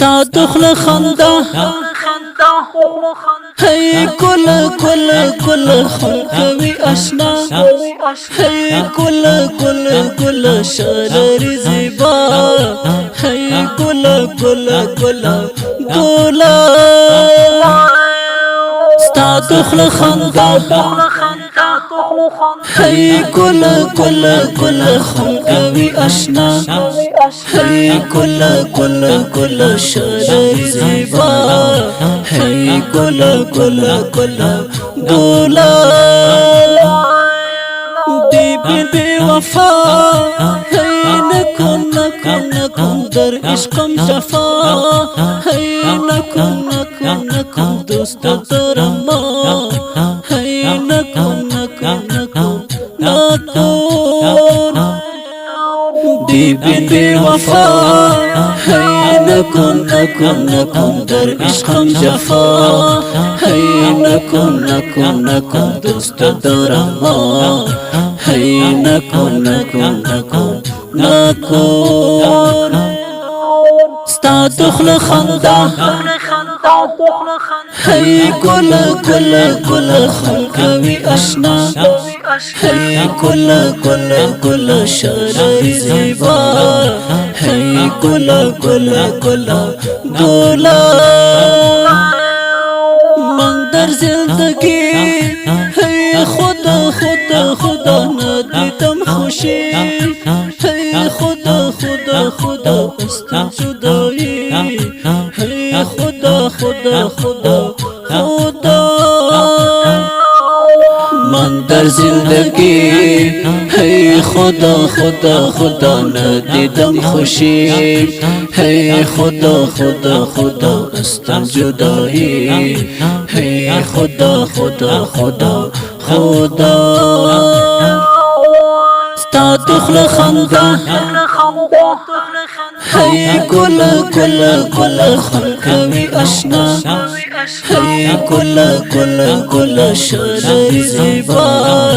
دخل خندا هي كل خلقوي أشنا هي كل شرر زبا هي كل دولا دخل خندا هي كل خلقوي أشنا هي كل شرر زبا هي كل دولا دي بي وفا هي نكون در عشقم جفا هي نكون دوست درما هي نكون دي بي وفا هي نكون در عشقم جفا هي نكون دوست درما هي نكون دخل خندا هي كل خلقوي أشنا هي كل شرر زبا هي كل دولا من در زندگی هي خدا ندیدم خوشی هي خدا است جدایی هي خدا من در زندگی هی خدا ندیدم خوشی هی خدا استم جدایی هی خدا دخل خندا هي كل خلقوي أشنا هي كل شرر زبا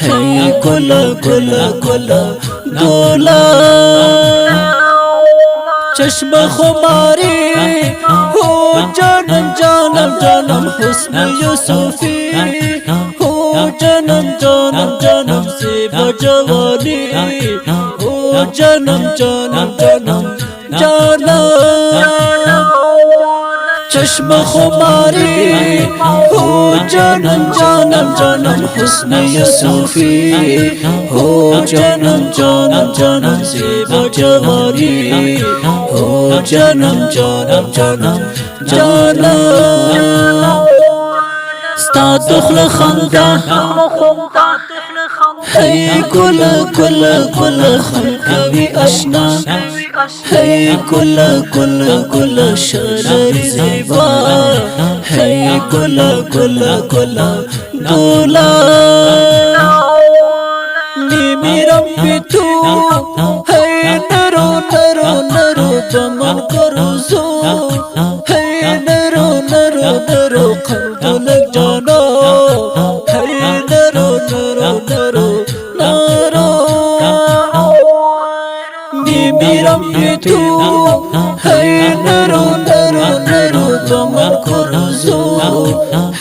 هي كل دولا چشم خماری هو جانم حسن یوسفی هو جانم زیبا جوانی هو جانم چشم خماری هو جانم حسن یوسفی هو جانم زیبا جوانی هو جانم دخل خندا هي كل خلقوي أشنا هي كل شرر زبا هي كل دولا نيمي ربي تو هي نرو بمن كرزو هي نرو قلب لك جانا هي نرو نيمي ربي تو هي نرو بمن كرزو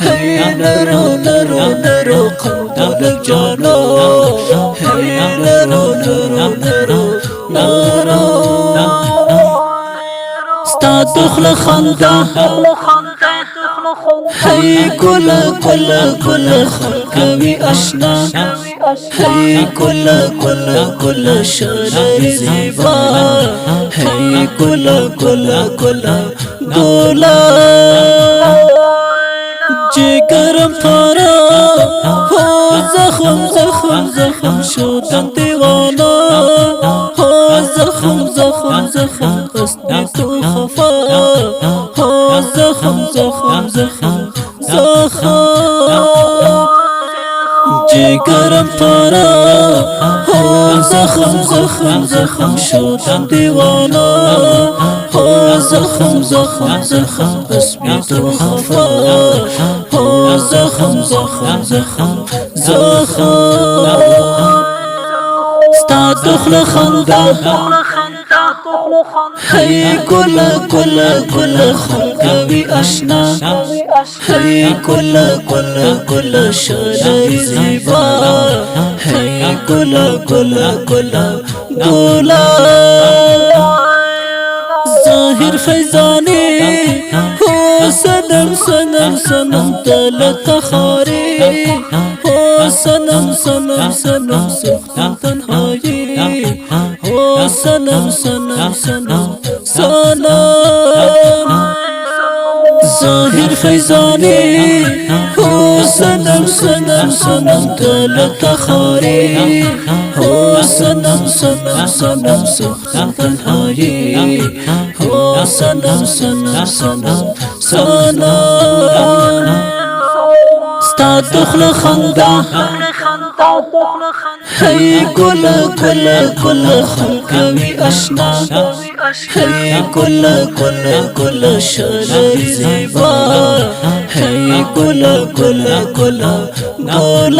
هي نرو قلب لك جانا هي نرو دخل خندا هي كل خلقوي أشنا هي كل شرر زبا هي كل دولا جگرم پارا هو زخم شدم دیوانا هو زخم قصدی تو خفا هو زخم جگرم پارا هو زخم شدم دیوانا هو زخم قصدی تو خفا هو زخم دخل خندا هی گل گل گل خوبی آشنا هی گل گل گل شادی زیبا هی گل گل گل گل ظاهر فیضانی هو سنم سنم سنم دلت خاری هو سنم سنم سنم سختم تنهایی هو سنم سنم سنم سنم ظاهر فیضانی هو سنم سنم سنم دلت خاری هو سنم سنم سنم سختم تنهایی هو سنم سنم سنم سنم ستا دخل خندا هی گل گل گل خوبی آشنا هی گل گل گل شادی زیبا هی گل گل گل گل